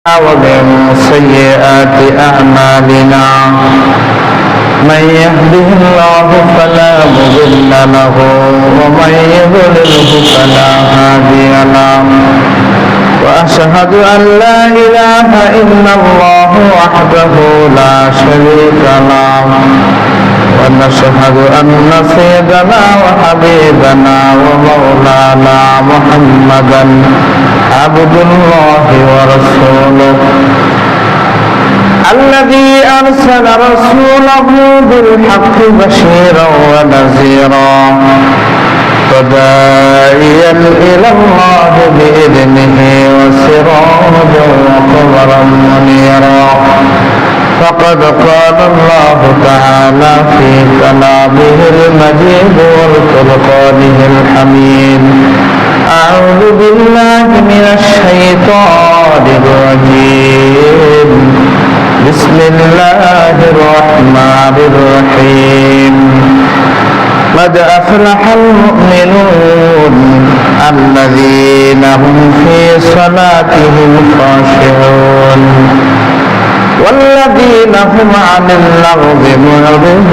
ومن سيئات أعمالنا من يهده الله فلا مضل له ومن يضلله فلا هادي له وأشهد أن لا إله إلا الله وحده لا شريك له ونشهد أن سيدنا وحبيبنا ومولانا محمدا عبد الله ورسوله الذي أرسل رسوله بالحق بشيرا ونذيرا وداعيا إلى الله بإذنه وسراجا وقمرا منيرا فقد قال الله تعالى في كلامه المجيد وفرقانه الحميد أعوذ بالله من الشيطان الرجيم بسم الله الرحمن الرحيم قد أفلح المؤمنون الذين هم في صلاتهم خاشعون والذين هم عن اللغو معرضون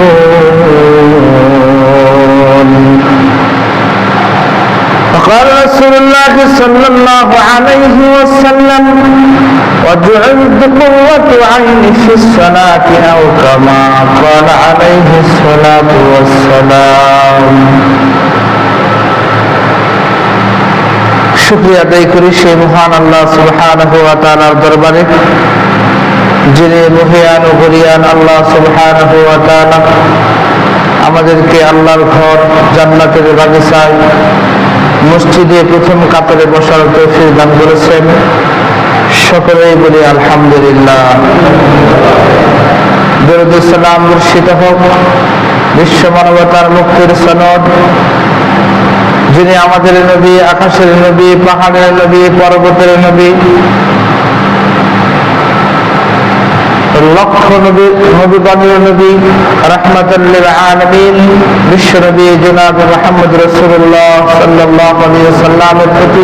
فقال رسول الله صلى الله عليه وسلم وجعلت قرة عيني في الصلاة أو كما قال عليه الصلاة والسلام শুকরিয়া আদায় করি সেই মহান আল্লাহ সুবহানাহু ওয়া তাআলার দরবারে যিনি মহিয়ান ও গরিয়ান আল্লাহ সুবহানাহু ওয়া তাআলা আমাদেরকে আল্লাহর ঘর জান্নাতের বাগিচায় মসজিদে প্রথম কাতারে বসার তৌফিক দান করেছেন। সকলেই বলি আলহামদুলিল্লাহ। দরুদ ও সালাম বর্ষিত হোক বিশ্ব মানবতার মুক্তির সনদ যিনি আমাদের নবী, আকাশের নবী, পাহাড়ের নবী, পর্বতের নবী, লক্ষ নবীগণের নবী, রাহমাতাল লিল আলামিন বিশ্ব নবী জনাব মুহাম্মদ রাসূলুল্লাহ সাল্লাল্লাহু আলাইহি ওয়াসাল্লামের প্রতি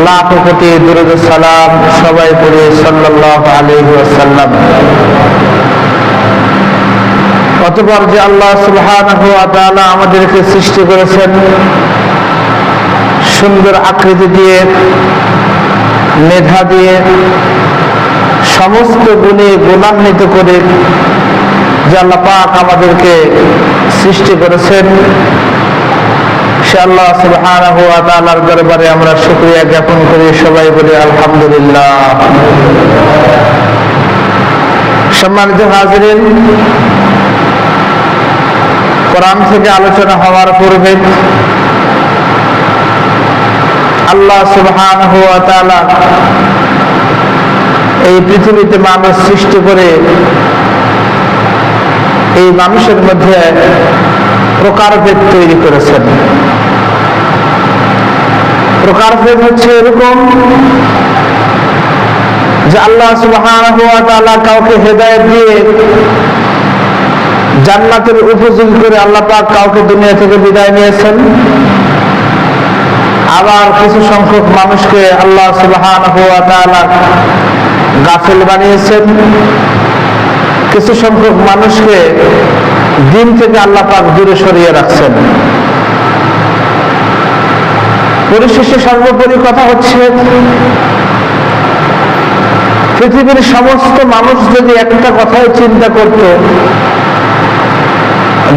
লাখ কোটি দরুদ ও সালাম সবাই পড়ে সাল্লাল্লাহু আলাইহি ওয়াসাল্লাম। অতঃপর যে আল্লাহ সুবহানাহু ওয়া তাআলা আমাদেরকে সৃষ্টি করেছেন সুন্দর আকৃতি দিয়ে, মেধা দিয়ে, সমস্ত গুণে গুণান্বিত করে যে আল্লাহ পাক আমাদেরকে সৃষ্টি করেছেন, সে আল্লাহ সুবহানাহু ওয়া তাআলার দরবারে আমরা শুকরিয়া জ্ঞাপন করি। সবাই বলি আলহামদুলিল্লাহ। সম্মানিত হাজিরিন, কোরআন থেকে আলোচনা হওয়ার পূর্বে আল্লাহ সুবহানাহু ওয়া তাআলা এই পৃথিবীতে মানুষ সৃষ্টি করে এই মানুষের মধ্যে প্রকারভেদ তৈরি করেছেন। প্রকারভেদ হচ্ছে এরকম যে আল্লাহ সুবহানাহু ওয়া তাআলা কাউকে হেদায়েত দিয়ে জান্নাতের উপযোগী করে আল্লাহ পাক কাউকে দুনিয়া থেকে বিদায় নিয়েছেন। আবার কিছু সংখ্যক মানুষকে আল্লাহ সুবহানাহু ওয়া তাআলা গাফেল বানিয়েছেন। কিছু সংখ্যক মানুষকে দিন থেকে আল্লাহ পাক দূরে সরিয়ে রাখছেন। পরিশেষে সর্বোপরি কথা হচ্ছে, পৃথিবীর সমস্ত মানুষ যদি একটা কথাই চিন্তা করত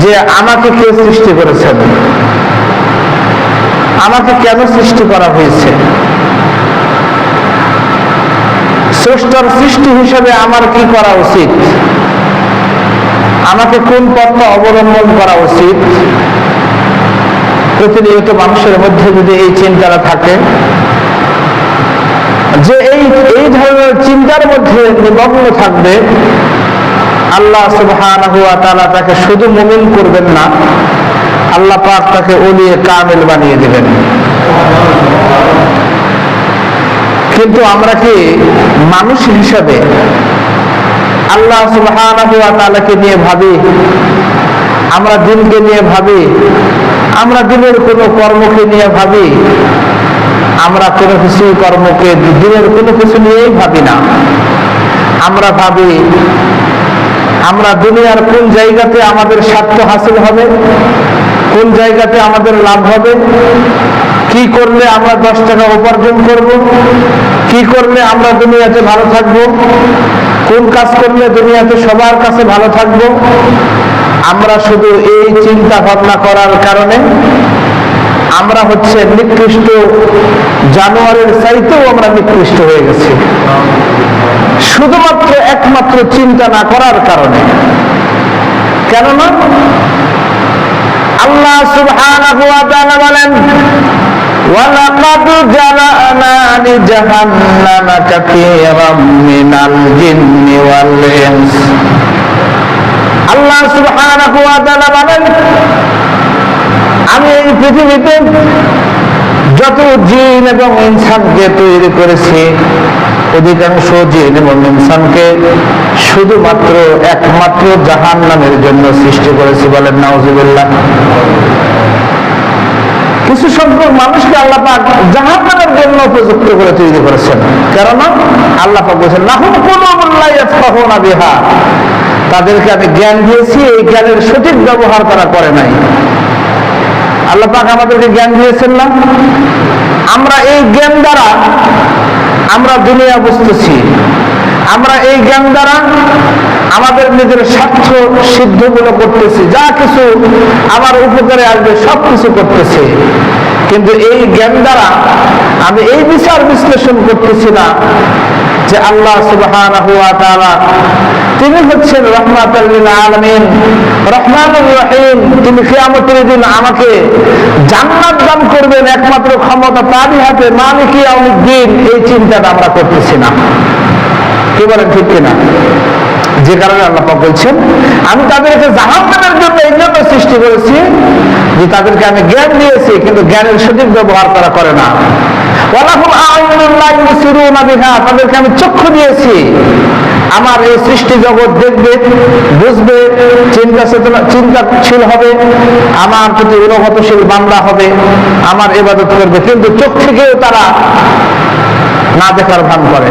যে আমাকে কে সৃষ্টি করেছেন, আমাকে কেন সৃষ্টি করা হয়েছে, স্রষ্টার সৃষ্টি হিসেবে আমার কি করা উচিত, আমাকে কোন পথটা অবলম্বন করা উচিত, প্রতিনিয়ত মানুষের মধ্যে যদি এই চিন্তাটা থাকে, যে এই ধরনের চিন্তার মধ্যে নিমগ্ন থাকবে, আল্লাহ সুবহানাহু ওয়া তাআলা তাকে শুধু মুমিন করবেন না, আল্লাহ পাক তাকে ওলিয়ে কামিল বানিয়ে দিবেন। কিন্তু আমরা কি মানুষ হিসাবে আল্লাহ সুবহানাহু ওয়া তাআলাকে নিয়ে ভাবি, আমরা দিনকে নিয়ে ভাবি, আমরা দিনের কোনো কর্মকে নিয়ে ভাবি, আমরা কোনো কিছু কর্মকে দিনের কোনো কিছু নিয়েই ভাবি না। আমরা ভাবি আমরা দুনিয়ার কোন জায়গাতে আমাদের স্বার্থ হাসিল হবে, কোন জায়গাতে আমাদের লাভ হবে, কি করলে আমরা 10 টাকা উপার্জন করব, কি করলে আমরা দুনিয়াতে ভালো থাকব, কোন কাজ করলে দুনিয়াতে সবার কাছে ভালো থাকব। আমরা শুধু এই চিন্তা ভাবনা করার কারণে আমরা হচ্ছে নিকৃষ্ট জানোয়ারের চাইতেও আমরা নিকৃষ্ট হয়ে গেছি, শুধুমাত্র একমাত্র চিন্তা না করার কারণে। কেননা আল্লাহ সুবহানাহু ওয়া তাআলা বলেন, ওয়ালাকাদ জারানা লিজাহান্নামা কাসীরাম মিনাল জিন্নি ওয়াল ইনস। আল্লাহ সুবহানাহু ওয়া তাআলা বলেন, আমি এই পৃথিবীতে যত জিন এবং ইনসানকে তৈরি করেছি, অধিকাংশ জিন এবং ইনসানকে শুধুমাত্র একমাত্র জাহান্নামের জন্য সৃষ্টি করেছি। বলেন নাউজুবিল্লাহ। কিছু সংখ্যক মানুষকে আল্লাহ পাক জাহান্নামের জন্য উপযুক্ত করে তৈরি করেছেন। কেননা আল্লাহ পাক বলেছেন, লাহুম কুলুবুন লা ইয়াফকাহুনা বিহা, তাদেরকে আমি জ্ঞান দিয়েছি, এই জ্ঞানের সঠিক ব্যবহার তারা করে নাই। আল্লাহ পাক আমাদেরকে জ্ঞান দিয়েছেন না? আমরা এই জ্ঞান দ্বারা আমরা দুনিয়া বুঝতেছি, আমরা এই জ্ঞান দ্বারা আমাদের নিজের স্বার্থ সিদ্ধগুলো করতেছি, যা কিছু আমার উপকারে আসবে সব কিছু করতেছি। কিন্তু এই জ্ঞান দ্বারা আমি এই বিচার বিশ্লেষণ করতেছি না যে আল্লাহ সুবহানাহু ওয়া তাআলা তিনি হচ্ছেন রাহমাতুল লিল আলামিন, রহমানুর রহিম। তিনি কিয়ামতের দিন আমাকে জান্নাত দান করবেন, একমাত্র ক্ষমতা তারই হাতে, মালিক ইয়াউমিদ্দিন। এই চিন্তাটা আমরা করতেছি না। কি বলেন, ঠিক কিনা? যে কারণে আল্লাহ পাক বলছেন, আমি তাদেরকে জাহান্নামের জন্য এই জন্য সৃষ্টি করেছি যে তাদেরকে আমি জ্ঞান দিয়েছি, কিন্তু জ্ঞানের সঠিক ব্যবহার তারা করে না। ওয়ালাহুম আ'ইনুন লা ইউবসিরুনা বিহা, তাদেরকে আমি চক্ষু দিয়েছি, আমার এই সৃষ্টি জগৎ দেখবে, বুঝবে, চিন্তাশীল হবে, আমার প্রতি অনুগতশীল বান্দা হবে, আমার ইবাদত করবে, কিন্তু চোখ থেকেও তারা না দেখার ভান করে।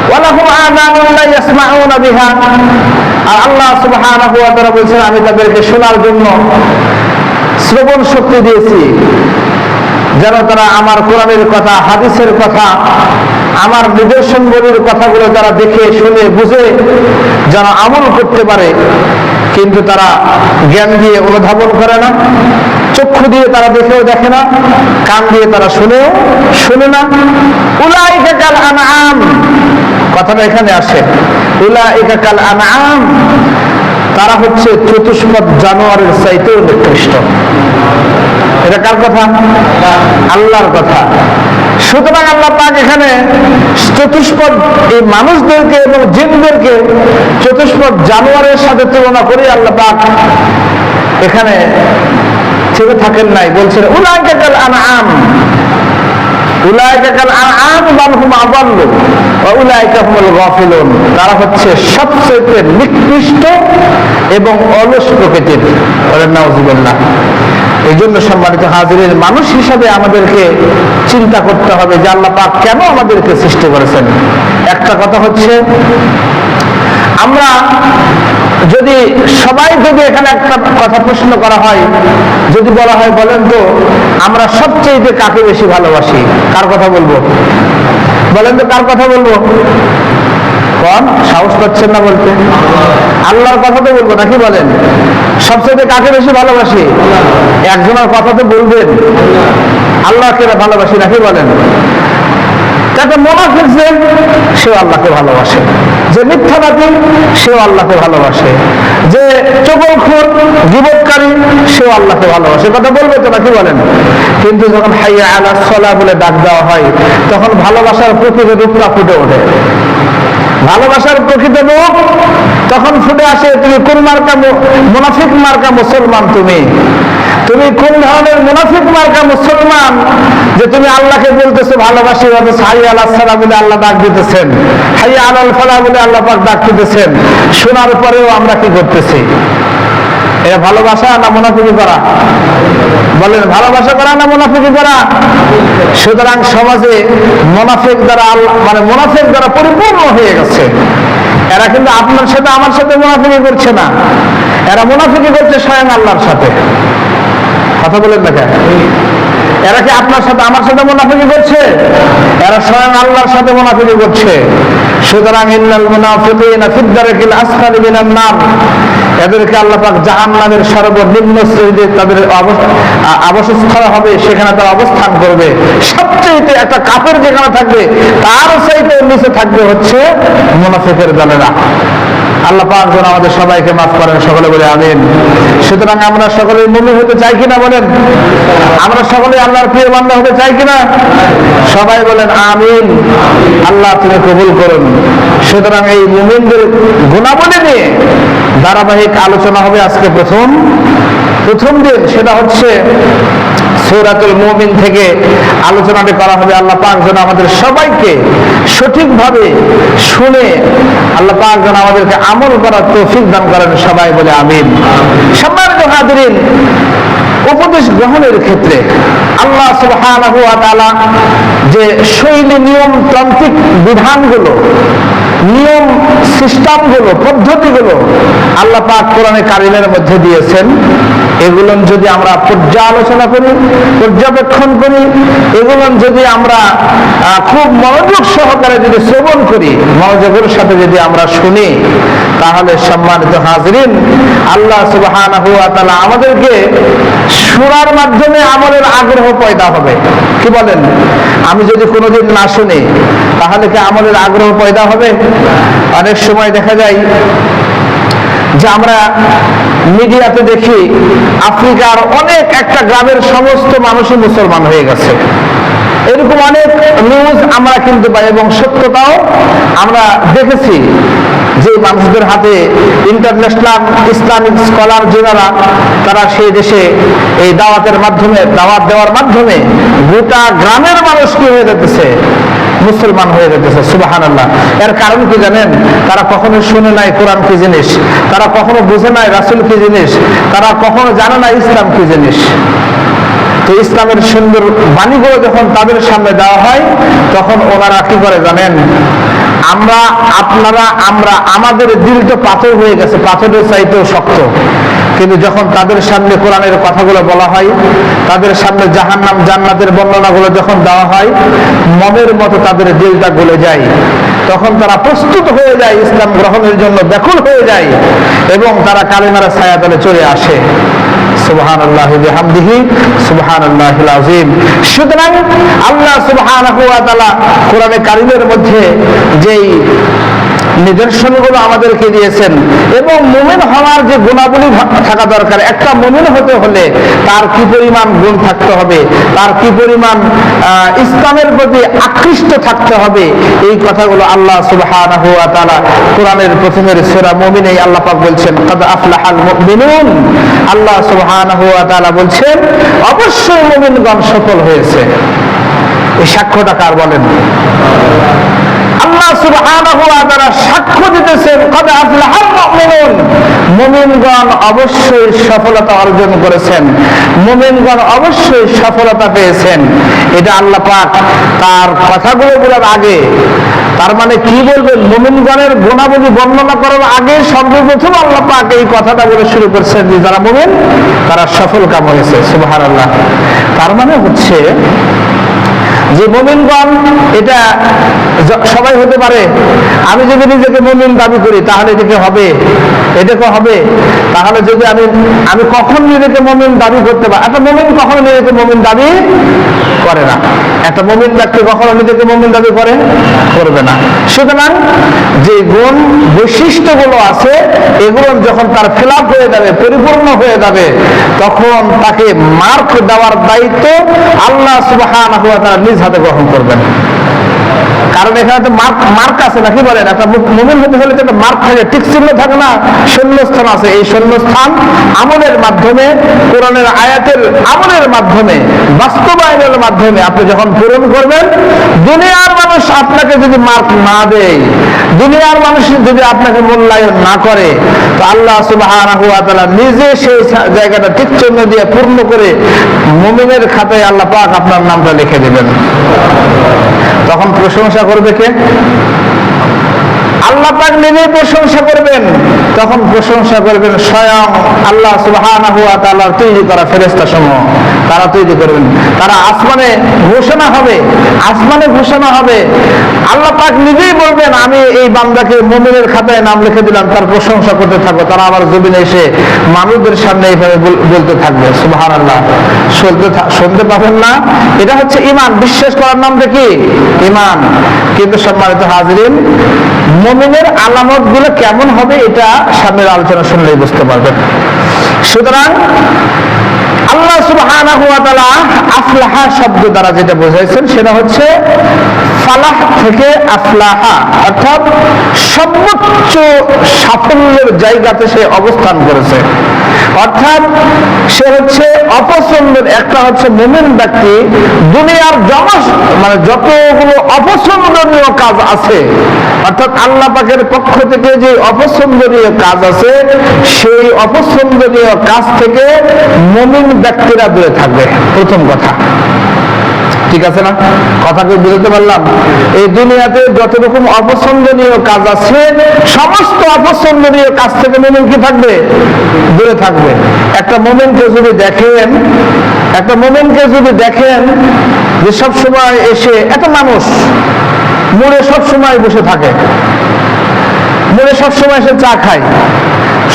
ওয়ালাহুম আযানুন লা ইয়াসমাউনা বিহা, আর আল্লাহ সুবহানাহু ওয়া তাআলা বলেছেন, আমি তাদেরকে শোনার জন্য শ্রবণ শক্তি দিয়েছি, যেন তারা আমার কোরআনের কথা, হাদিসের কথা, আমার নিদর্শনগুলির কথাগুলো যারা দেখে শুনে বুঝে যেন আমল করতে পারে। কিন্তু তারা জ্ঞান দিয়ে অনুধাবন করে না, চক্ষু দিয়ে তারা দেখেও দেখে না, কান দিয়ে তারা শুনেও শুনে না। উলাইকা কাল আনআম, কথাটা এখানে আসে, উলাইকা কাল আনআম, তারা হচ্ছে চতুষ্পদ জানোয়ারের চাইতেও নিকৃষ্ট। এটা কার কথা? আল্লাহর কথা। সুতরাং আল্লাহ পাক এখানে চতুষ্পদ এই মানুষদেরকে এবং জিনদেরকে চতুষ্পদ জানোয়ারের সাথে তুলনা করে আল্লাহ পাক এখানে ছেড়ে থাকেন নাই, বলছেন উলাইকা কাল আনআম, উলাইকা কাল আনআম বাল হুম আযাল্লু ওয়া উলাইকা হুমুল গাফিলুন, তারা হচ্ছে সবচেয়ে নিকৃষ্ট এবং অলস প্রকৃতির। বলেন নাউজুবিল্লাহ। এই জন্য সম্মানিত হাজিরিন, মানুষ হিসাবে আমাদেরকে চিন্তা করতে হবে যে আল্লাহ পাক কেন আমাদেরকে সৃষ্টি করেছেন। একটা কথা হচ্ছে, আমরা যদি এখানে একটা কথা প্রশ্ন করা হয়, যদি বলা হয় বলেন তো আমরা সবচেয়ে কাকে বেশি ভালোবাসি, কার কথা বলবো? বলেন তো কার কথা বলবো? কোন সাহস পাচ্ছেন না বলতে? আল্লাহর কথা তো বলবো নাকি? বলেন সবচেয়ে কাকে বেশি ভালোবাসি? একজনের কথা তো বলবেন, আল্লাহকে ভালোবাসি নাকি? বলেন যাতে মুনাফিক সেও আল্লাহকে ভালোবাসে, যে মিথ্যাবাদী সেও আল্লাহকে ভালোবাসে, যে চগলখোর গীবতকারী সেও আল্লাহকে ভালোবাসে। কথা বলবে তো নাকি? বলেন। কিন্তু যখন হাইয়া আলাস সালাহ বলে ডাক দেওয়া হয়, তখন ভালোবাসার প্রকৃত রূপটা ফুটে ওঠে। ভালোবাসার প্রকৃত রূপ তখন ফুটে আসে, তুমি কোন মার্কা মুনাফিক মার্কা মুসলমান, তুমি কোন ধরনের মুনাফিক মার্কা মুসলমান যে তুমি আল্লাহকে বলতেছো ভালোবাসি, হাইয়া আলাস সালাহ বলে আল্লাহ ডাক দিতেছেন, হাইয়া আলাল ফালাহ বলে আল্লাহ পাক ডাক দিতেছেন, শোনার পরেও আমরা কি করতেছি? এটা ভালোবাসা না মুনাফিকি করা? বলেন, ভালোবাসা করা না মুনাফিকি করা? সুতরাং সমাজে মুনাফিক দ্বারা মানে মুনাফিক দ্বারা পরিপূর্ণ হয়ে গেছে। এরা কিন্তু আপনার সাথে আমার সাথে মুনাফিকি করছে না, এরা মুনাফিকি করছে স্বয়ং আল্লাহর সাথে। কথা বলেন না কেন? এরা কি আপনার সাথে আমার সাথে মুনাফিকি করছে? এরা স্বয়ং আল্লাহর সাথে মুনাফিকি করছে। সুতরাং ইন্নাল মুনাফিকিনা ফিদ দারকিল আসফালি মিনান নার, এদেরকে আল্লাহ পাক জাহান্নামের সর্বনিম্ন শ্রেণীতে তাদের অবস্থান হবে, সেখানে তারা অবস্থান করবে। সবচেয়ে একটা কাফের যেখানে থাকবে তার চাইতে নিচে থাকবে হচ্ছে মুনাফিকের দলেরা। আল্লাহ পাক যেন আমাদের সবাইকে মাফ করেন, সকলে বলে আমিন। সুতরাং আমরা সকলে মুমিন হতে চাই কিনা বলেন? আমরা সকলে আল্লাহর প্রিয় বান্দা হতে চাই কিনা? সবাই বলেন আমিন। আল্লাহ তুমি কবুল করুন। সুতরাং এই মুমিনদের গুণাবলী নিয়ে ধারাবাহিক আলোচনা হবে আজকে প্রথম দিন, সেটা হচ্ছে সূরাতুল মুমিন থেকে আলোচনাটি করা হবে। আল্লাহ পাক যেন আমাদের সবাইকে সঠিকভাবে শুনে আল্লাহ পাক যেন আমাদেরকে আমল করার তৌফিক দান করেন, সবাই বলে আমিন। সম্মানিত হাজিরিন, উপদেশ গ্রহণের ক্ষেত্রে আল্লাহ সুবহানাহু ওয়া তাআলা যে শৈলী নিয়ম তান্ত্রিক বিধানগুলো, নিয়ম সিস্টেমগুলো, পদ্ধতিগুলো আল্লাহ পাক কোরআনে কারিমের মধ্যে দিয়েছেন, এগুলো যদি আমরা পর্যালোচনা করি, পর্যবেক্ষণ করি, এগুলো যদি আমরা খুব মনোযোগ সহকারে যদি শ্রবণ করি, মনোযোগের সাথে যদি আমরা শুনি, তাহলে সম্মানিত হাজিরিন আল্লাহ সুবহানাহু ওয়া তাআলা আমাদেরকে শোনার মাধ্যমে আমলের আগ্রহ পয়দা হবে। কি বলেন? আমি যদি কোনোদিন না শুনি তাহলে কি আমলের আগ্রহ পয়দা হবে? অনেক সময় দেখা যায় যে আমরা মিডিয়াতে দেখি আফ্রিকার অনেক একটা গ্রামের সমস্ত মানুষই মুসলমান হয়ে গেছে, এরকম অনেক নিউজ আমরা কিন্তু পাই, এবং সত্যতাও আমরা দেখেছি যে মানুষদের হাতে ইন্টারন্যাশনাল ইসলামিক স্কলার যারা, তারা সেই দেশে এই দাওয়াত দেওয়ার মাধ্যমে গোটা গ্রামের মানুষ কি হয়ে যেতেছে? মুসলমান হয়ে যেতেছে। সুবহানাল্লাহ। এর কারণ কি জানেন? তারা কখনো শুনে নাই কোরআন কি জিনিস, তারা কখনো বুঝে নাই রাসূল কি জিনিস, তারা কখনো জানে না ইসলাম কি জিনিস। তো ইসলামের সুন্দর বাণীগুলো যখন তাদের সামনে দেওয়া হয়, তখন ওনারা কি করে জানেন? আমাদের দিল তো পাথর হয়ে গেছে, পাথরের চাইতেও শক্ত, কিন্তু যখন তাদের সামনে কোরআনের কথাগুলো বলা হয়, তাদের সামনে জাহান্নাম জান্নাতের বর্ণনাগুলো যখন দেওয়া হয়, মমের মতো তাদের দিলটা গলে যায়। তখন তারা প্রস্তুত হয়ে যায় ইসলাম গ্রহণের জন্য, ব্যাকুল হয়ে যায়, এবং তারা কালিমার ছায়াতলে চলে আসে। সুবহানাল্লাহি বিহামদিহি সুবহানাল্লাহিল আযীম। সুতরাং আল্লাহ সুবহানাহু ওয়া তাআলা কোরআনে কারীমের মধ্যে যেই নিদর্শনগুলো আমাদেরকে দিয়েছেন, এবং মুমিন হওয়ার যে গুণাবলী থাকা দরকার, একটা মুমিন হতে হলে তার কি পরিমাণ গুণ থাকতে হবে, তার কি পরিমাণ ইসলামের প্রতি আকৃষ্ট থাকতে হবে, এই কথাগুলো আল্লাহ সুবহানাহু ওয়া তাআলা কোরআনের প্রথমের সূরা মুমিনেই আল্লাহ পাক বলছেন, কাদ আফলাহাল মুমিনুন। আল্লাহ সুবহানাহু ওয়া তাআলা বলছেন অবশ্যই মুমিনগণ সফল হয়েছে। এই সাক্ষ্যটা কার বলেন? আল্লাহ সুবহানাহু ওয়া তাআলা সাক্ষ্য দিতেছেন, কাদ আফলাহাল মুমিনুন, মুমিনগণ অবশ্যই সফলতা অর্জন করেছেন, মুমিনগণ অবশ্যই সফলতা পেয়েছেন। এটা আল্লাহ পাক তার কথাগুলো বলার আগে, তার মানে কি বলবেন, মুমিনগণের গুণাবলী বর্ণনা করার আগে সর্বপ্রথম আল্লাহ পাক এই কথাটা বলে শুরু করছেন যে যারা মুমিন তারা সফল কাম হয়েছে। সুবহানাল্লাহ। তার মানে হচ্ছে যে মুমিনগণ এটা সবাই হতে পারে। আমি যদি নিজেকে মুমিন দাবি করি তাহলে এটাকে হবে, এটাকে হবে। তাহলে যদি আমি কখন নিজেকে মুমিন দাবি করতে পারি? একটা মুমিন কখনো নিজেকে মুমিন দাবি করে না। একটা মুমিন ব্যক্তি কখনো নিজেকে মুমিন দাবি করবে না। সুতরাং যে গুণ বৈশিষ্ট্যগুলো আছে, এগুলো যখন তার ফিলাপ হয়ে যাবে, পরিপূর্ণ হয়ে যাবে, তখন তাকে মার্ক দেওয়ার দায়িত্ব আল্লাহ সুবহানাহু ওয়া তাআলা নিজ হাতে গ্রহণ করবেন। কারণ এখানে তো মার্ক আছে নাকি বলেন, একটা মুমিন হতে হলে তো একটা মার্ক থাকে, টিক চিহ্ন থাকে না, শূন্যস্থান আছে। এই শূন্যস্থান আমলের মাধ্যমে, কোরআনের আয়াতের আমলের মাধ্যমে, বাস্তবায়নের মাধ্যমে আপনি যখন পূরণ করবেন, দুনিয়ার মানুষ আপনাকে যদি মার্ক না দেয়, দুনিয়ার মানুষ যদি আপনাকে মূল্যায়ন না করে, তো আল্লাহ সুবহানাহু ওয়া তাআলা নিজে সেই জায়গাটা টিক চিহ্ন দিয়ে পূর্ণ করে মুমিনের খাতায় আল্লাহ পাক আপনার নামটা লিখে দিবেন। তখন প্রশংসা করবে কে? আল্লাহ পাক নিজেই প্রশংসা করবেন। তখন প্রশংসা করবেন স্বয়ং আল্লাহ সুবহানাহু ওয়া তাআলার তৈরি করা ফেরেশতাসমূহ, তারা তৈরি করবেন। তারা আসমানে ঘোষণা হবে, আসমানে ঘোষণা হবে, আল্লাহ পাক নিজেই বলবেন আমি এই বান্দাকে মুমিনের খাতায় নাম লিখে দিলাম, তার প্রশংসা করতে থাকবো। তারা আবার জমিনে এসে মানুষদের সামনে এইভাবে বলতে থাকবে সুবহানাল্লাহ। শুনতে পাবেন না? এটা হচ্ছে ঈমান, বিশ্বাস করার নাম কি? ঈমান। কিন্তু সম্মানিত হাজিরিন, মুমিনের আলামত গুলো কেমন হবে এটা সামনের আলোচনা শুনলেই বুঝতে পারবেন। সুতরাং আল্লাহ সুবহানাহু ওয়া তাআলা আফলাহা শব্দ দ্বারা যেটা বোঝাইছেন সেটা হচ্ছে ফালাহ থেকে আফলাহা, অর্থাৎ সর্বোচ্চ সাফল্যের জায়গাতে সে অবস্থান করেছে। অর্থাৎ সে হচ্ছে অপছন্দের, একটা হচ্ছে মুমিন ব্যক্তি দুনিয়ার যতগুলো অপছন্দনীয় কাজ আছে, অর্থাৎ আল্লাহ পাকের পক্ষ থেকে যে অপছন্দনীয় কাজ আছে, সেই অপছন্দনীয় কাজ থেকে মুমিন ব্যক্তিরা দূরে থাকবে। প্রথম কথা, ঠিক আছে না? কথাকে বুঝতে পারলাম? এই দুনিয়াতে যত রকম অপছন্দনীয় কাজ আছে, সমস্ত অপছন্দনীয় কাজ থেকে মুমিন কি থাকবে? দূরে থাকবে। একটা মুমিনকে যদি দেখেন যে সব সময় এসে, এত মানুষ মোড়ে সব সময় বসে থাকে, মোড়ে সব সময় এসে চা খায়,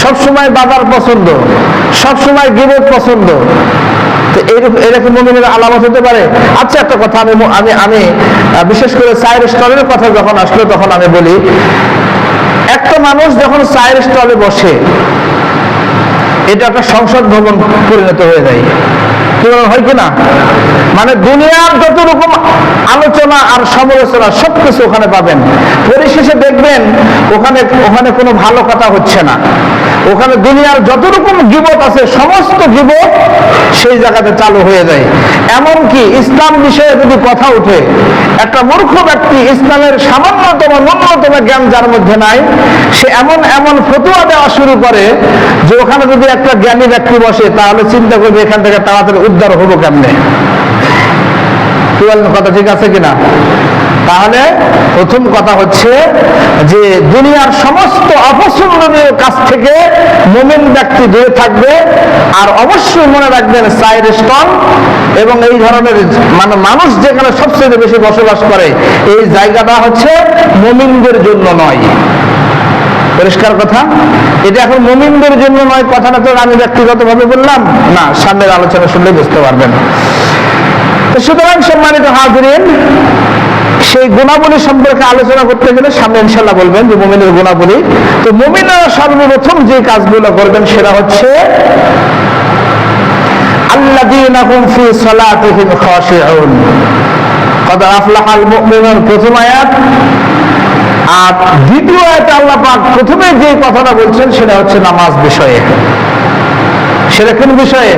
সব সময় বাবার পছন্দ, সব সময় গিবত পছন্দ, এরকম মুমিনের আলামত হতে পারে? আচ্ছা, একটা কথা আমি বিশেষ করে চায়ের স্টলের কথা যখন আসলো তখন আমি বলি, একটা মানুষ যখন চায়ের স্টলে বসে, এটা একটা সংসদ ভবন পরিণত হয়ে যায়। কি হয় কিনা? মানে দুনিয়ার যত রকম আলোচনা আর সমালোচনা সবকিছু ওখানে পাবেন। পরিশেষে দেখবেন ওখানে কোনো ভালো কথা হচ্ছে না। ওখানে দুনিয়ার যত রকম গীবত আছে, সমস্ত গীবত সেই জায়গাতে চালু হয়ে যায়। এমনকি ইসলাম বিষয়ে যদি কথা উঠে, একটা মূর্খ ব্যক্তি ইসলামের সামান্যতম ন্যূনতম জ্ঞান যার মধ্যে নাই, সে এমন ফতোয়া দেওয়া শুরু করে যে ওখানে যদি একটা জ্ঞানী ব্যক্তি বসে, তাহলে চিন্তা করবে এখান থেকে তাড়াতাড়ি উদ্ধার হবো কেমনে। কি বলেন, কথা ঠিক আছে কিনা? তাহলে প্রথম কথা হচ্ছে যে দুনিয়ার সমস্ত অপছন্দনীয় কাজ থেকে মুমিন ব্যক্তি দূরে থাকবে। আর অবশ্যই মনে রাখবেন, চায়ের স্টল এবং এই ধরনের মানুষ যেখানে সবচেয়ে বেশি বসবাস করে, এই জায়গাটা হচ্ছে মুমিনদের জন্য নয়। পরিষ্কার কথা, এটা এখন মুমিনদের জন্য নয়। কথাটা তো আমি ব্যক্তিগতভাবে বললাম না, সামনের আলোচনা শুনলে বুঝতে পারবেন। সুতরাং সম্মানিত হাজিরিন, সেই গুণাবলী সম্পর্কে আলোচনা করতে গেলে সামনে ইনশাআল্লাহ বলবেন যে মুমিনের গুণাবলী। তো মুমিনরা সর্বপ্রথম যে কাজগুলো করবেন সেটা হচ্ছে আল্লাযীনা হুম ফি সালাতিহিম খাশিউন। কদ আফলাহাল মুমিনুন প্রথম আয়াত। আর দ্বিতীয় আয়াতে আল্লাহ পাক প্রথমে যে কথাটা বলছেন সেটা হচ্ছে নামাজ বিষয়ে। সেটা কোন বিষয়ে?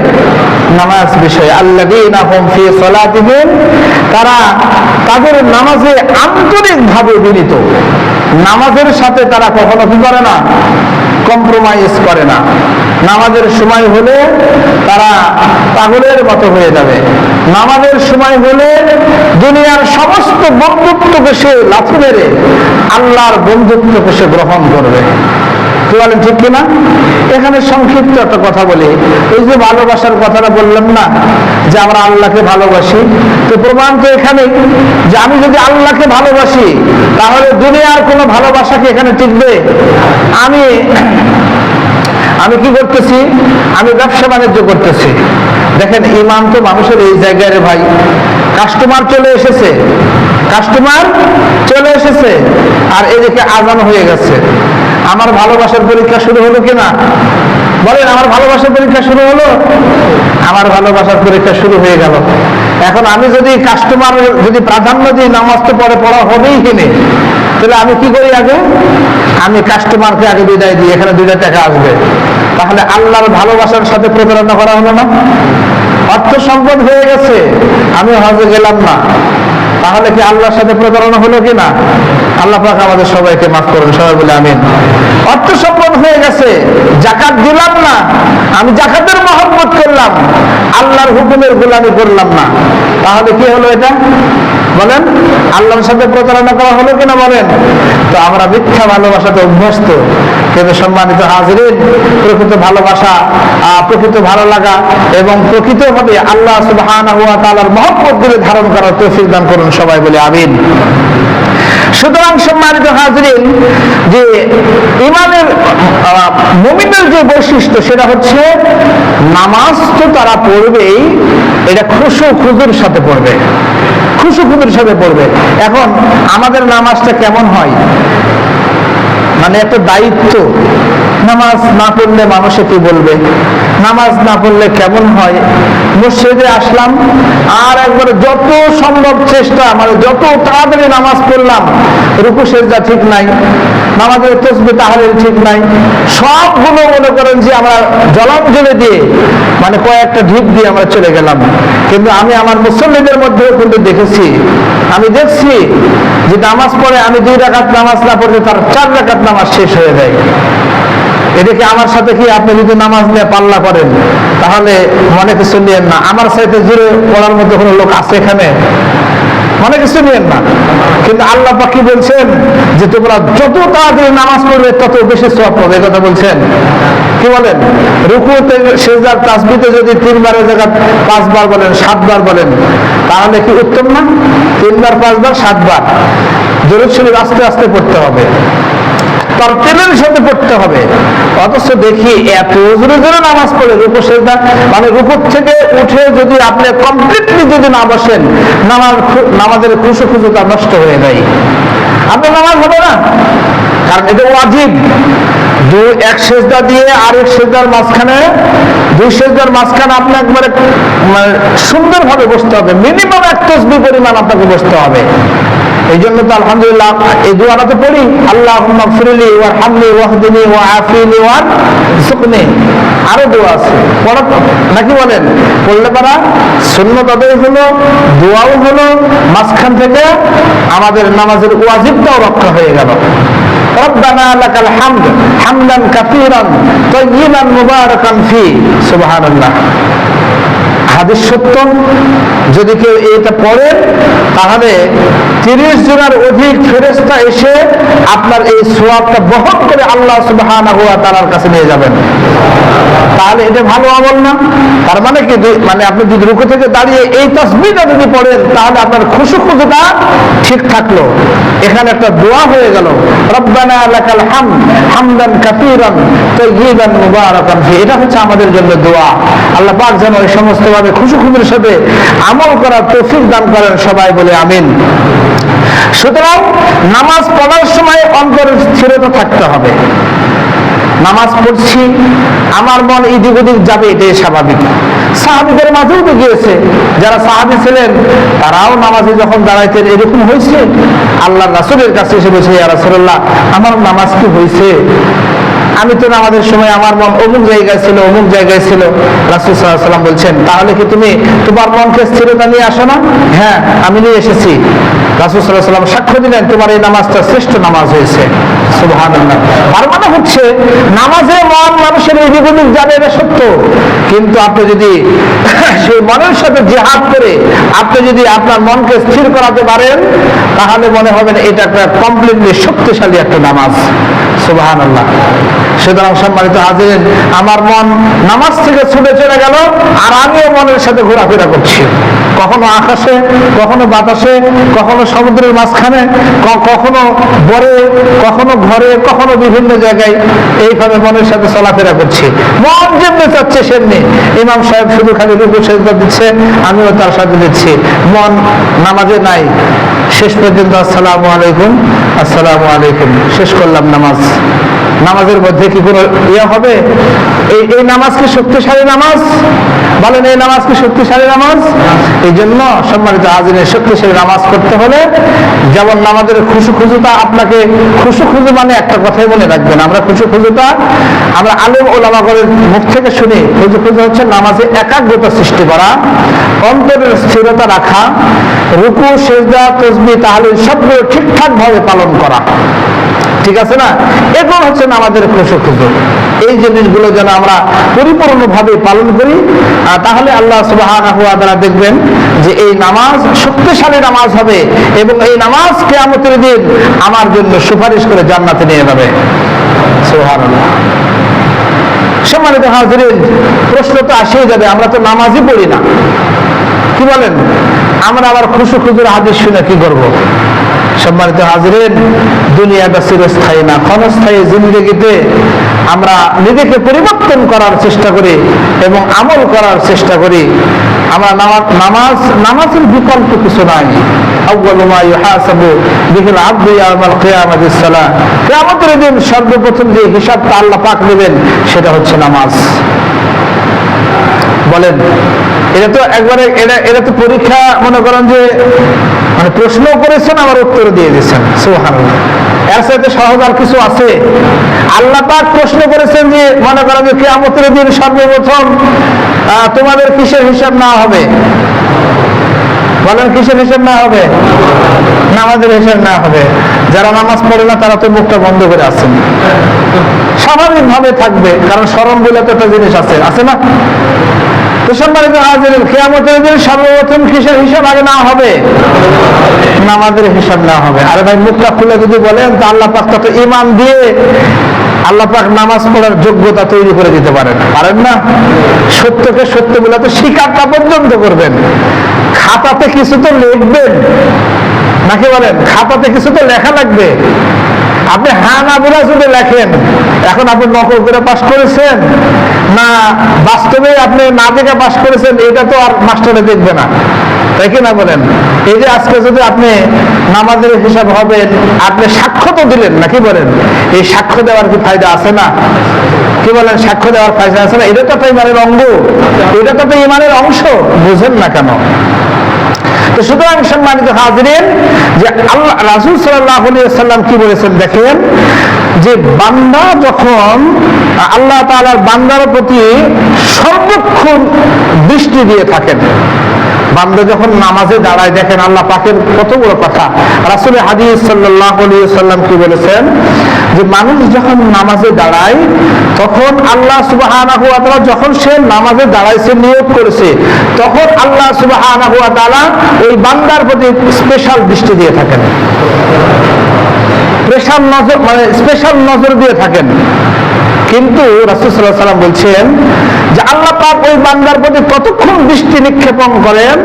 নামাজ বিষয়ে। আল্লাযীনা হুম ফি সালাতিহিম, তারা তাদের নামাজে আন্তরিকভাবে বিনীত। নামাজের সাথে তারা কখনো কি করে না? কম্প্রোমাইজ করে না। নামাজের সময় হলে তারা পাগলের মতো হয়ে যাবে। নামাজের সময় হলে দুনিয়ার সমস্ত বন্ধুত্বকে সে লাথি মেরে আল্লাহর বন্ধুত্বকে সে গ্রহণ করবে। কি বলেন, ঠিক কিনা? এখানে সংক্ষিপ্ত একটা কথা বলি। এই যে ভালোবাসার কথাটা বললাম না, যে আমরা আল্লাহকে ভালোবাসি, তো প্রমাণ তো এখানে যে আমি যদি আল্লাহকে ভালোবাসি, তাহলে দুনিয়ার কোনো ভালোবাসা কি এখানে টিকবে? আমি কি করতেছি? আমি ব্যবসা বাণিজ্য করতেছি। দেখেন, ইমান তো মানুষের এই জায়গায় রে ভাই। কাস্টমার চলে এসেছে, আর এদিকে আজান হয়ে গেছে। আমার ভালোবাসার পরীক্ষা শুরু হলো কিনা? বলেন, আমার ভালোবাসার পরীক্ষা শুরু হলো? আমার ভালোবাসার পরীক্ষা শুরু হয়ে গেল। এখন আমি যদি কাস্টমার যদি প্রাধান্য দিই, নামাজ তো পরে পড়া হবেই কিনে, তাহলে আমি কি করি? আগে আমি কাস্টমারকে আগে বিদায় দিই, এখানে 2টা টাকা আসবে। তাহলে আল্লাহর ভালোবাসার সাথে প্রতারণা করা হলো না? অর্থ সম্পদ হয়ে গেছে, আমি হজে গেলাম না, তাহলে কি আল্লাহর সাথে প্রতারণা হলো কিনা? আল্লাহ পাক আমাদের সবাইকে মাফ করুন, সবাই বলে আমিন। অর্থ সম্পদ হয়ে গেছে, যাকাত দিলাম না, আমি যাকাতের মহব্বত করলাম, আল্লাহর হুকুমের গোলামি করলাম না, তাহলে কি হলো? এটা বলেন, আল্লাহর সাথে প্রতারণা করা হলো কিনা? বলেন। তো আমরা মিথ্যা ভালোবাসাতে অভ্যস্ত। কিন্তু সম্মানিত হাজিরিন, প্রকৃত ভালোবাসা, প্রকৃত ভালো লাগা এবং প্রকৃতভাবে আল্লাহ সুবহানাহু ওয়া তাআলার মহব্বত দিলে ধারণ করার তৌফিক দান করুন, সবাই বলে আমিন। সুতরাং সম্মানিত হাজিরিন, যে ইমানের মুমিনের যে বৈশিষ্ট্য, সেটা হচ্ছে নামাজ তো তারা পড়বেই, এটা খুশু খুজুর সাথে পড়বে, খুশু খুজুর সাথে পড়বে। এখন আমাদের নামাজটা কেমন হয়? মানে একটা দায়িত্ব। নামাজ না পড়লে মানুষে কি বলবে, নামাজ না পড়লে কেমন হয়? মসজিদে আসলাম, আর একবারে যত সম্ভব চেষ্টা, মানে যত তাড়াতাড়ি নামাজ পড়লাম, রুকু সেজদা ঠিক নাই, নামাজের তাসবিহ তাহলিল ঠিক নাই, সবগুলো মনে করেন যে আমরা জলাঞ্জলি দিয়ে, মানে কয়েকটা ঢিপ দিয়ে আমরা চলে গেলাম। কিন্তু আমি আমার মুসল্লিদের মধ্যেও কিন্তু দেখেছি, আমি দেখছি যে নামাজ পড়ে, আমি 2 রাকাত নামাজ না পড়লে তার 4 রাকাত নামাজ শেষ হয়ে যায়। এদিকে আমার সাথে কি আপনি যদি নামাজ নিয়ে পাল্লা করেন, তাহলে মনে কিছু নিয়েন না, আমার সাথে জুড়ে পড়ার মধ্যে কোনো লোক আছে এখানে? মনে কিছু নিয়েন না। কিন্তু আল্লাহ পাক কি বলছেন? যে তোমরা যত তাড়াতাড়ি নামাজ পড়বে তত বেশি সওয়াব পাবে, এই কথা বলছেন। কি বলেন? রুকুতে সিজদার তাসবিহতে যদি 3 বারের জায়গায় 5 বার বলেন, 7 বার বলেন, তাহলে কি উত্তম না? 3 বার, 5 বার, 7 বার দরুদ শরীফ আস্তে আস্তে পড়তে হবে, তরতিলের সাথে পড়তে হবে। অথচ দেখি এত জোরে জোরে নামাজ পড়ে, রুকু সেজদা, মানে রুকু থেকে উঠে যদি আপনি কমপ্লিটলি যদি না বসেন, নামাজের খুশু খুশুটা নষ্ট হয়ে যায়, আপনার নামাজ হবে না। কারণ এটা ওয়াজিব। এক সেজদা দিয়ে আরেক সেজদার মাঝখানে, 2 সেজদার মাঝখানে আপনি একবারে সুন্দরভাবে বসতে হবে, মিনিমাম 1 তাসবিহ পরিমাণ আপনাকে বসতে হবে। এই জন্য তো আলহামদুলিল্লাহ এই দোয়াটা তো পড়ি, আল্লাহুম্মা গফিরলি ওয়ারহামনি ওয়াহদিনি ওয়াআফিনি ওয়ারযুকনি। আরো দোয়া আছে, পড়া নাকি বলেন? পড়লে পারা সুন্নাত আদায় হলো, দোয়াও হলো, মাঝখান থেকে আমাদের নামাজের ওয়াজিবটাও রক্ষা হয়ে গেল। রব্বানা লাকাল হামদ হামদান কাসীরান তাইয়িবান মুবারাকান ফি। সুবহানাল্লাহ। হাদিস সত্য, যদি কেউ এটা পড়ে তাহলে 30 জনের অধিক ফেরেশতা এসে আপনার এই সওয়াবটা বহন করে আল্লাহ সুবহানাহু ওয়া তাআলার কাছে নিয়ে যাবেন। তাহলে এটা ভালো আমল না? তার মানে কি, মানে আপনি যদি রুকু থেকে দাঁড়িয়ে এই তাসবিহটা যদি পড়েন, তাহলে আপনার খুশু খুশুটা ঠিক থাকলো। এখানে একটা দোয়া হয়ে গেল, রব্বানা লাকাল হামদ হামদান কাসীরান তাইয়িবান মুবারাকান ফি। এটা হচ্ছে আমাদের জন্য দোয়া। আল্লাহ পাক যেন এই সমস্ত ভাবে খুশু খুশুর সাথে আমল করার তৌফিক দান করেন, সবাই বলে আমিন। সুতরাং নামাজ পড়ার সময় অন্তরের স্থিরতা থাকতে হবে। নামাজ পড়ছি, আমার মন এদিক ওদিক যাবে, এটাই স্বাভাবিক। সাহাবীদের মাঝেও তো গিয়েছে, যারা সাহাবী ছিলেন তারাও নামাজে যখন দাঁড়াইতেন এরকম হয়েছে, আল্লাহর রাসূলের কাছে এসে বলছে, ইয়া রাসূলুল্লাহ, আমার নামাজ কি হয়েছে? আমি তো নামাজের সময় আমার মন অমুক জায়গায় ছিল, অমুক জায়গায় ছিল। রাসূল সাল্লাল্লাহু আলাইহি ওয়াসাল্লাম বলছেন, তাহলে কি তুমি তোমার মনকে স্থিরতা নিয়ে আসো না? হ্যাঁ, আমি নিয়ে এসেছি। রাসূল সাল্লাল্লাহু আলাইহি ওয়াসাল্লাম সাক্ষ্য দিলেন, তোমার এই নামাজটা শ্রেষ্ঠ নামাজ হয়েছে। সুবহানাল্লাহ। তার মানে হচ্ছে নামাজে মন মানুষের এদিক ওদিক যাবে, এটা সত্য, কিন্তু আপনি যদি সেই মনের সাথে জিহাদ করে আপনি যদি আপনার মনকে স্থির করাতে পারেন, তাহলে মনে হবে এটা একটা কমপ্লিটলি শক্তিশালী একটা নামাজ। সুবহানাল্লাহ। সুতরাং সম্মানিত হাজিরিন, আমার মন নামাজ থেকে ছুটে চলে গেল, আর আমিও মনের সাথে ঘোরাফেরা করছি, কখনো আকাশে, কখনো বাতাসে, কখনো সমুদ্রের মাঝখানে, কখনো বরে, কখনো ঘরে, কখনো বিভিন্ন জায়গায়, এইভাবে মনের সাথে চলাফেরা করছি। মন যেমনি চাচ্ছে সেমনি। ইমাম সাহেব শুধু খালি রুকু সেজদা দিচ্ছে, আমিও তার সাথে দিচ্ছি, মন নামাজে নাই। শেষ পর্যন্ত আসসালামু আলাইকুম, আসসালামু আলাইকুম, শেষ করলাম নামাজ। নামাজের মধ্যে কি কোনো ইয়ে হবে? এই নামাজ কি শক্তিশালী নামাজ? বলেন, এই নামাজ কি শক্তিশালী নামাজ? এই জন্য সম্মানিত হাজিরিন, শক্তিশালী নামাজ করতে হলে যেমন নামাজের খুশু-খুজুতা, আপনাকে খুশু-খুজু মানে একটা কথাই মনে রাখবেন, আমরা খুশু-খুজুতা আমরা আলেম ওলামাগণের মুখ থেকে শুনি, খুশু-খুজু হচ্ছে নামাজে একাগ্রতা সৃষ্টি করা, অন্তরের স্থিরতা রাখা, রুকু, সিজদা, তাসবিহ, তাহলিল সবগুলো ঠিকঠাক ভাবে পালন করা। ঠিক আছে না? এরপর হচ্ছে নামাজের খুশু-খুজু। এই জিনিসগুলো যেন আমরা পরিপূর্ণভাবে পালন করি, তাহলে আল্লাহ সুবহানাহু ওয়া তাআলা দেখবেন যে এই নামাজ শক্তিশালী নামাজ হবে এবং এই নামাজ কিয়ামতের দিন আমার জন্য সুপারিশ করে জান্নাতে নিয়ে যাবে। সুবহানাল্লাহ। সম্মানিত হাজিরিন, প্রশ্ন তো আসেই যাবে, আমরা তো নামাজই পড়ি না, কি বলেন? আমরা আবার খুশু-খুজুর হাদিস শুনে কি করব? সম্মানিত হাজিরিন, দুনিয়াটা চিরস্থায়ী না, ক্ষণস্থায়ী জিন্দেগিতে আমরা নিজেকে পরিবর্তন করার চেষ্টা করি এবং আমল করার চেষ্টা করি। আমরা নামাজের বিকল্প কিছু নাই। আউয়ালু মা ইউহাসাবু বিহিল আবদু ইয়াউমাল কিয়ামাতিস সালাহ। কিয়ামতের দিন সর্বপ্রথম যে হিসাবটা আল্লাহ পাক নেবেন সেটা হচ্ছে নামাজ। বলেন, এটা তো একবারে এটা তো পরীক্ষা, মনে করেন যে মানে প্রশ্ন করেছেন আবার উত্তর দিয়ে দিচ্ছেন। সুবহানাল্লাহ। এর সাথে সহজ আর কিছু আছে? আল্লাহ পাক প্রশ্ন করেছেন যে মনে করেন যে কিয়ামতের দিন সর্বপ্রথম তোমাদের কিসের হিসাব না হবে? বলেন, কিসের হিসাব না হবে? নামাজের হিসাব না হবে। যারা নামাজ পড়ে না তারা তো মুখটা বন্ধ করে আছেন, স্বাভাবিকভাবে থাকবে, কারণ শরম বলে তো একটা জিনিস আছে না? তো সম্মানিত হাজিরিন, কিয়ামতের দিন সর্বপ্রথম কিসের হিসাব আগে না হবে? নামাজের হিসাব না হবে। আরে ভাই, মুখটা খুলে যদি বলেন তো আল্লাহ পাক তো ঈমান দিয়ে আল্লাহ পাক নামাজ পড়ার যোগ্যতা তৈরি করে দিতে পারেন না? সত্যকে সত্য বলে তো স্বীকারটা পর্যন্ত করবেন, খাতাতে কিছু তো লিখবেন নাকি? বলেন, খাতাতে কিছু তো লেখা লাগবে। আপনি হ্যাঁ না বলে যদি লেখেন, এখন আপনি নকল করে পাস করেছেন না বাস্তবে আপনি না দেখে পাস করেছেন, এটা তো আর মাস্টারে দেখবে না, তাই কি না? বলেন, এই যে আজকে যদি আপনি নামাজের হিসাব হবেন, আপনি সাক্ষ্য তো দিলেন না, কি বলেন? এই সাক্ষ্য দেওয়ার কি ফায়দা আছে না? কি বলেন, সাক্ষ্য দেওয়ার ফায়দা আছে না? এটা তো ইমানের অঙ্গ, এটা তো ইমানের অংশ, বুঝেন না কেন? তো সুতরাং সম্মানিত হাজিরিন, যে আল্লাহ রাসূল সাল্লাল্লাহু আলাইহি ওয়াসাল্লাম কি বলেছেন দেখেন, যে বান্দা যখন আল্লাহ তাআলার বান্দার প্রতি সর্বক্ষণ দৃষ্টি দিয়ে থাকেন, বান্দা যখন নামাজে দাঁড়ায়, দেখেন আল্লাহ পাকের কত বড় কথা। রাসূলের হাদিস সাল্লাল্লাহু আলাইহি ওয়াসাল্লাম কি বলেছেন, যে মানুষ যখন নামাজে দাঁড়ায় তখন আল্লাহ সুবহানাহু ওয়া তাআলা, যখন সে নামাজে দাঁড়াইছে, নিয়ত করেছে, তখন আল্লাহ সুবহানাহু ওয়া তাআলা ওই বান্দার প্রতি স্পেশাল দৃষ্টি দিয়ে থাকেন, স্পেশাল নজর দিয়ে থাকেন। কিন্তু রাসূল সাল্লাল্লাহু আলাইহি ওয়াসাল্লাম বলছেন যে আল্লাহ পাক ওই বান্দার প্রতি ততক্ষণ দৃষ্টি নিক্ষেপণ করেন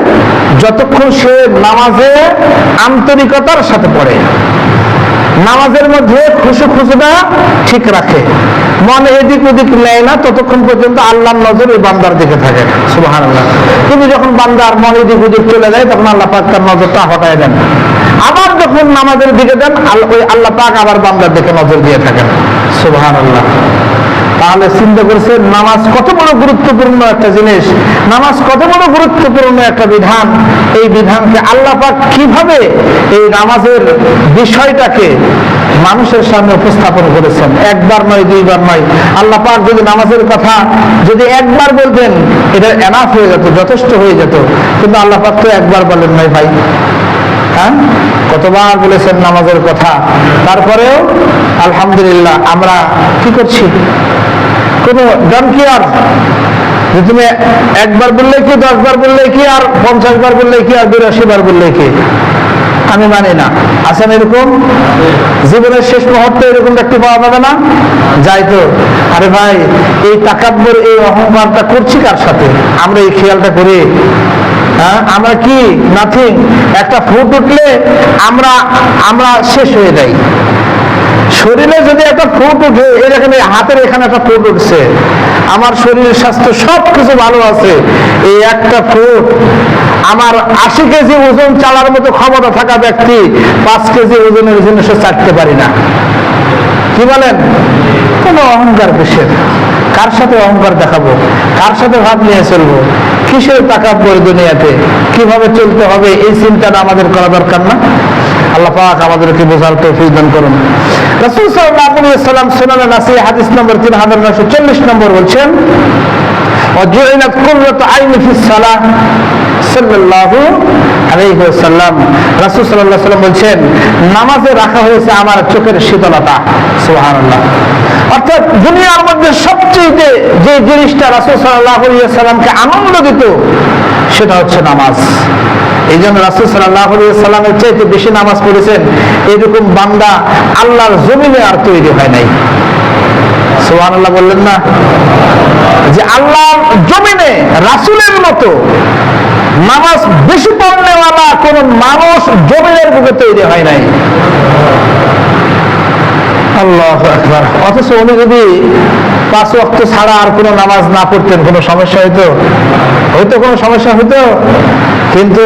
যতক্ষণ সে নামাজে আন্তরিকতার সাথে পড়ে, নামাজের মধ্যে খুশু-খুজুটা ঠিক রাখে, মনে এদিক ওদিক নেয় না, ততক্ষণ পর্যন্ত আল্লাহর নজর ওই বান্দার দিকে থাকে। সুবহানাল্লাহ। কিন্তু যখন বান্দার মনে এদিক ওদিক চলে যায়, তখন আল্লাহ পাক তার নজরটা হটায় দেন। আবার যখন নামাজের দিকে দেন, ওই আল্লাহ পাক আবার বান্দার দিকে নজর দিয়ে থাকেন। সুবহানাল্লাহ। তাহলে চিন্তা করছেন নামাজ কত বড় গুরুত্বপূর্ণ একটা জিনিস, নামাজ কত বড় গুরুত্বপূর্ণ একটা বিধান। এই বিধানকে আল্লাহ পাক কিভাবে এই নামাজের বিষয়টাকে মানুষের সামনে উপস্থাপন করেছেন। একবার নয়, দুইবার নয়। আল্লাহ পাক যদি নামাজের কথা যদি একবার বলতেন, এটা এনাফ হয়ে যেত, যথেষ্ট হয়ে যেত। কিন্তু আল্লাহ পাক তো একবার বলেন নাই ভাই, হ্যাঁ, কতবার বলেছেন নামাজের কথা। তারপরেও আলহামদুলিল্লাহ আমরা কি করছি? কোনো ডন কেয়ার, যে তুমি একবার বললে কি, 10 বার বললে কি, আর 50 বার বললে কি, আর 82 বার বললে কি, আমি মানি না। আছেন এরকম? জীবনের শেষ মুহূর্তে এরকম ব্যক্তি পাওয়া যাবে না? যাই তো। আরে ভাই, এই তাকাব্বুর, এই অহংকারটা করছি কার সাথে? আমরা এই খেয়ালটা করি? হ্যাঁ, আমরা কি নাথিং। একটা ফুট উঠলে আমরা শেষ হয়ে যাই। শরীরে যদি একটা ফুট উঠে, এখানে হাতের এখানে একটা ফুট উঠছে, আমার শরীরের স্বাস্থ্য সবকিছু ভালো আছে, এই একটা ফুট, আমার 80 কেজি ওজন চালার মতো ক্ষমতা থাকা ব্যক্তি 5 কেজি ওজনের জিনিস চাটতে পারি না। কি বলেন? কোনো অহংকার কিসের? কার সাথে অহংকার দেখাবো? কার সাথে ভাব নিয়ে চলবো? কিসের তাকাব্বুর দুনিয়াতে? কিভাবে চলতে হবে এই চিন্তাটা আমাদের করা দরকার না? আল্লাহ পাক আমাদেরকে বোঝার তৌফিক দান করুন। রাসূল সাল্লাল্লাহু আলাইহি ওয়াসাল্লাম সুনানে নাসাই হাদিস নম্বর 3940 নম্বর বলছেন, ওয়াজুইলাত কুররাতু আইনি ফিস সালাহ সাল্লাল্লাহু আলাইহি ওয়াসাল্লাম। রাসূল সাল্লাল্লাহু আলাইহি ওয়াসাল্লাম বলছেন, নামাজে রাখা হয়েছে আমার চোখের শীতলতা। সুবহানাল্লাহ। অর্থাৎ দুনিয়ার মধ্যে সবচেয়ে যে জিনিসটা রাসূল সাল্লাল্লাহু আলাইহি ওয়াসাল্লামকে আনন্দ দিত সেটা হচ্ছে নামাজ। এই জন্য রাসূল সাল্লাল্লাহু আলাইহি ওয়াসাল্লামের চাইতে বেশি নামাজ পড়েছেন এরকম বান্দা আল্লাহর জমিনে আর তৈরি হয় নাই। সুবহানাল্লাহ বললেন না? যে আল্লাহর জমিনে রাসূলের মতো নামাজ বেশি পড়নেওয়ালা কোন মানুষ জমিনের বুকে তৈরি হয় নাই। আল্লাহু আকবার। অথচ উনি যদি 5 ওয়াক্ত ছাড়া আর কোনো নামাজ না পড়তেন কোনো সমস্যা হইতো? কোনো সমস্যা হইতো? কিন্তু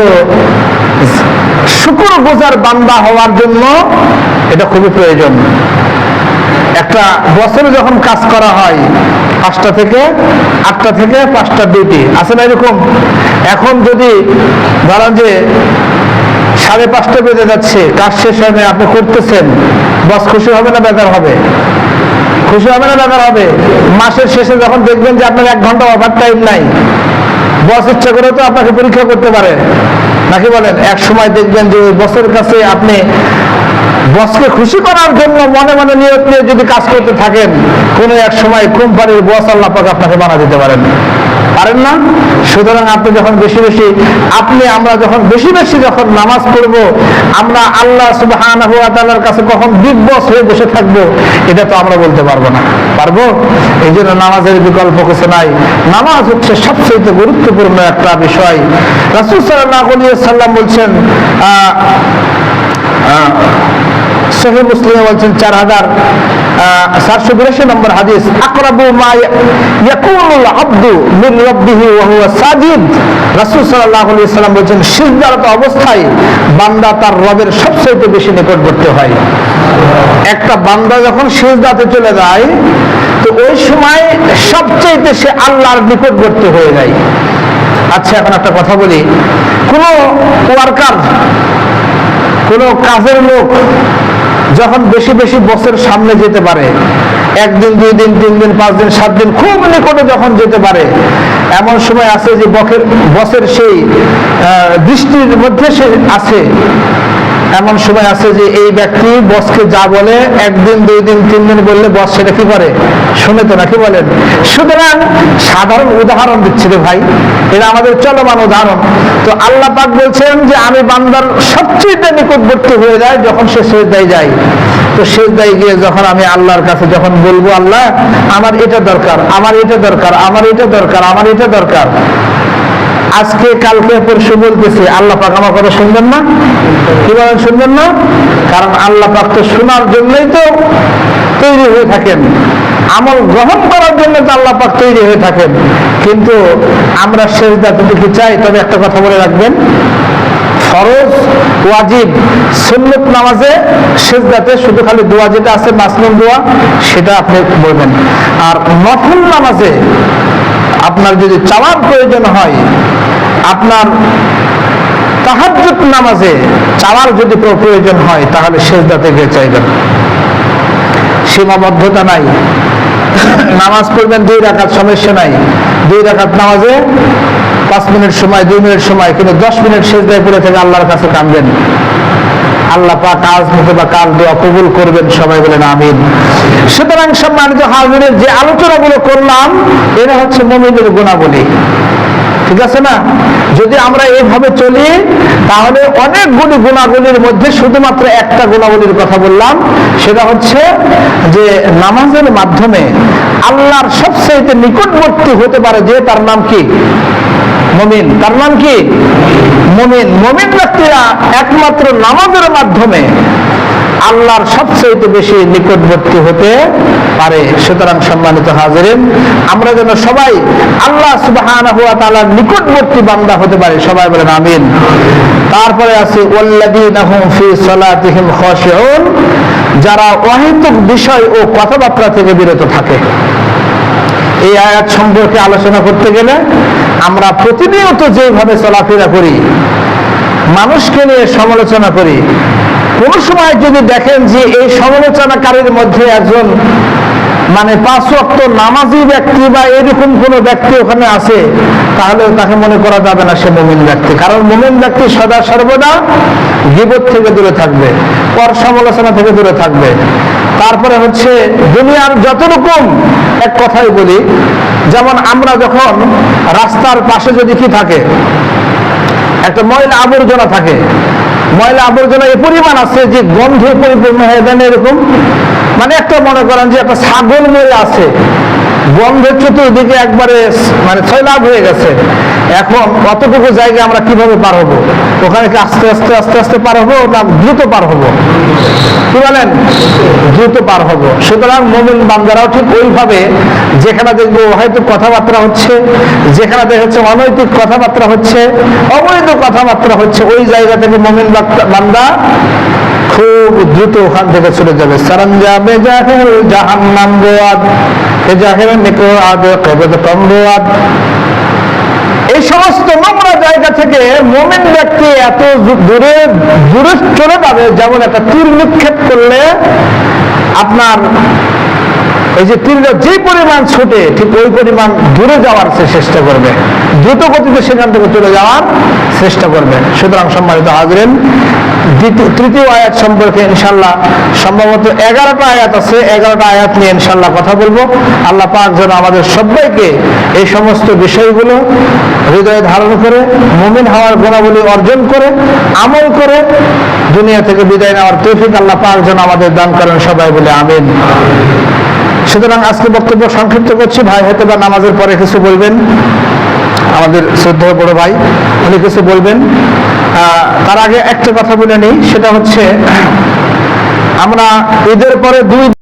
শুকরগুজার বান্দা হওয়ার জন্য এটা খুবই প্রয়োজন। একটা বছরে যখন কাজ করা হয় 5টা থেকে 8টা থেকে 5টা ডিউটি আছে না এরকম? এখন যদি ধরেন যে 5:30 বেজে যাচ্ছে, কাজ শেষ হয় না, আপনি করতেছেন, বস খুশি হবে না বেজার হবে? খুশি হবে না বেজার হবে? মাসের শেষে যখন দেখবেন যে আপনার 1 ঘন্টা ওভার টাইম নাই, বস ইচ্ছা করে তো আপনাকে পরীক্ষা করতে পারে, নাকি বলেন? এক সময় দেখবেন যে বসের কাছে আপনি বসকে খুশি করার জন্য মনে মনে নিয়ত নিয়ে যদি কাজ করতে থাকেন, কোনো এক সময় কোম্পানির বস আল্লাহ পাক আপনাকে বানা দিতে পারেন না? সুতরাং আপনি যখন আমরা যখন বেশি যখন নামাজ পড়ব, আমরা আল্লাহ সুবহানাহু ওয়া তাআলার কাছে কখন বিগ বস হয়ে বসে থাকবো এটা তো আমরা বলতে পারবো না। পারবো? এই জন্য নামাজের বিকল্প কিছু নাই। নামাজ হচ্ছে সবচেয়ে গুরুত্বপূর্ণ একটা বিষয়। রাসূল সাল্লাল্লাহু আলাইহি ওয়াসাল্লাম বলছেন, সহিহ মুসলিমে বলছেন 4482 নম্বর হাদিস, আকরাবু মা ইয়াকুনুল আবদু মিন রাব্বিহি ওয়া হুয়া সাজিদ। রাসূল সাল্লাল্লাহু আলাইহি ওয়াসাল্লাম বলছেন, সিজদারত অবস্থায় বান্দা তার রবের সবচেয়ে বেশি নিকটবর্তী হয়। একটা বান্দা যখন সিজদাতে চলে যায় তো ওই সময় সবচেয়ে সে আল্লাহর নিকটবর্তী হয়ে যায়। আচ্ছা, এখন একটা কথা বলি, কোন ওয়ার্কার, কোন কাজের লোক যখন বেশি বসের সামনে যেতে পারে, 1 দিন 2 দিন 3 দিন 5 দিন 7 দিন খুব নিকটে যখন যেতে পারে, এমন সময় আছে যে বসের সেই দৃষ্টির মধ্যে সে আছে। এমন সময় আছে যে এই ব্যক্তি বসকে যা বলে 1 দিন 2 দিন 3 দিন বললে বস সেটা কি করে? শুনে তো, নাকি বলেন? সুতরাং সাধারণ উদাহরণ দিচ্ছি রে ভাই, এটা আমাদের চলমান উদাহরণ। তো আল্লাহ পাক বলছেন যে আমি বান্দার সবচেয়ে নিকটবর্তী হয়ে যায় যখন সে সিজদায় যায়। তো সিজদায় গিয়ে যখন আমি আল্লাহর কাছে যখন বলবো, আল্লাহ আমার এটা দরকার, আমার এটা দরকার, আমার এটা দরকার, আমার এটা দরকার, আজকে কালকে পরশু বলতেছি, আল্লাহ পাক আমার কথা শুনবেন না? কি বলেন, শুনবেন না? কারণ আল্লাহ পাক তো শোনার জন্যই তো তৈরি হয়ে থাকেন, আমল গ্রহণ করার জন্য তো আল্লাহ পাক তৈরি হয়ে থাকেন। কিন্তু আমরা সিজদাতে কি চাই? তবে একটা কথা বলে রাখবেন, ফরজ, ওয়াজিব, সুন্নত নামাজে সিজদাতে শুধু খালি দোয়া যেটা আছে মাসনুন দোয়া সেটা আপনি বলবেন। আর নফল নামাজে আপনার যদি চাওয়ার প্রয়োজন হয়, আপনার তাহাজ্জুদ নামাজে চাওয়ার যদি প্রয়োজন হয়, তাহলে সিজদাতে গিয়ে চাইবেন। সীমাবদ্ধতা নাই, নামাজ পড়বেন 2 রাকাত, সমস্যা নাই। 2 রাকাত নামাজে 5 মিনিট সময়, 2 মিনিট সময়, কিন্তু 10 মিনিট সিজদায় পড়ে থেকে আল্লাহর কাছে কাঁদবেন। আল্লাহ পাক আজ অথবা কাল দোয়া কবুল করবেন, সবাই বলেন আমিন। সুতরাং সম্মানিত হাজিরের, যে আলোচনাগুলো করলাম এরা হচ্ছে মুমিনের গুণাবলী, ঠিক আছে না? যদি আমরা এইভাবে চলি তাহলে অনেকগুলি গুণাবলীর মধ্যে শুধুমাত্র একটা গুণাবলীর কথা বললাম, সেটা হচ্ছে যে নামাজের মাধ্যমে আল্লাহর সবচেয়ে নিকটবর্তী হতে পারে যে, তার নাম কি? মুমিন। তার নাম কি? মুমিন। মুমিন ব্যক্তিরা একমাত্র নামাজের মাধ্যমে আল্লাহর সবচেয়ে বেশি নিকটবর্তী হতে পারে। সুতরাং সম্মানিত হাজিরিন, আমরা যেন সবাই আল্লাহ সুবহানাহু ওয়া তাআলার নিকটবর্তী বান্দা হতে পারি, সবাই বলেন আমিন। তারপরে আছে ওয়াল্লাযীনা হুম ফি সালাতিহিম খাশিউন, যারা অহেতুক বিষয় ও কথাবার্তা থেকে বিরত থাকে। এই আয়াত সম্পর্কে আলোচনা করতে গেলে আমরা প্রতিনিয়ত যেভাবে চলাফেরা করি, মানুষকে নিয়ে সমালোচনা করি, কোন সময় যদি দেখেন যে এই সমালোচনাকারীর মধ্যে একজন মানে 5 ওয়াক্ত নামাজি ব্যক্তি বা এরকম কোন ব্যক্তি ওখানে আছে, তাহলে তাকে মনে করা যাবে না সে মুমিন ব্যক্তি। কারণ মুমিন ব্যক্তি সদা সর্বদা গীবত থেকে দূরে থাকবে, পর সমালোচনা থেকে দূরে থাকবে। তারপরে হচ্ছে দুনিয়ার যত রকম, এক কথাই বলি, যেমন আমরা যখন রাস্তার পাশে যদি কি থাকে, একটা ময়লা আবর্জনা থাকে, ময়লা আবর্জনা এই পরিমাণ আছে যে গন্ধে পরিপূর্ণ হয়ে যান, এরকম মানে একটা মনে করেন যে একটা ছাগল মরে আছে, গন্ধের চতুর্দিকে একবারে মানে ছয়লাভ হয়ে গেছে। এখন অতটুকু জায়গায় আমরা কিভাবে পার হবো? ওখানে কি আস্তে আস্তে আস্তে আস্তে পার হবো না দ্রুত পার হবো? কি বলেন? দ্রুত পার হবো। সুতরাং মুমিন বান্দারাও ঠিক ওইভাবে, যেখানে দেখবো হয়তো কথাবার্তা হচ্ছে, যেখানে দেখছে অনৈতিক কথাবার্তা হচ্ছে, অবৈধ কথাবার্তা হচ্ছে, ওই জায়গা থেকে মুমিন বান্দা খুব দ্রুত ওখান থেকে চলে যাবে। সরঞ্জামে জাহের জাহান্নাম গোয়াদ এ জাহের নিকো আদে কবদ কমরোয়াদ। এই সমস্ত নোংরা জায়গা থেকে মুমিন ব্যক্তি এত দূরে দূরে চলে যাবে, যেমন একটা তীর নিক্ষেপ করলে আপনার এই যে তীর যে পরিমাণ ছুটে, ঠিক ওই পরিমাণ দূরে যাওয়ার চেষ্টা করবে, দ্রুত গতিতে সেখান থেকে চলে যাওয়ার চেষ্টা করবে। সুতরাং সম্মানিত হাজরিন, তৃতীয় আয়াত সম্পর্কে ইনশাআল্লাহ সম্ভবত 11টা আয়াত আছে, 11টা আয়াত নিয়ে ইনশাআল্লাহ কথা বলবো। আল্লাহ পাক যেন আমাদের সবাইকে এই সমস্ত বিষয়গুলো হৃদয়ে ধারণ করে মুমিন হওয়ার গুণাবলী অর্জন করে আমল করে দুনিয়া থেকে বিদায় নেওয়ার তৌফিক আল্লাহ পাক যেন আমাদের দান করেন, সবাই বলে আমিন। সুতরাং আজকে বক্তব্য সংক্ষিপ্ত করছি। ভাই হয়তো বা নামাজের পরে কিছু বলবেন, আমাদের শ্রদ্ধেয় বড় ভাই, উনি কিছু বলবেন। তার আগে একটা কথা বলে নিই, সেটা হচ্ছে আমরা ঈদের পরে 2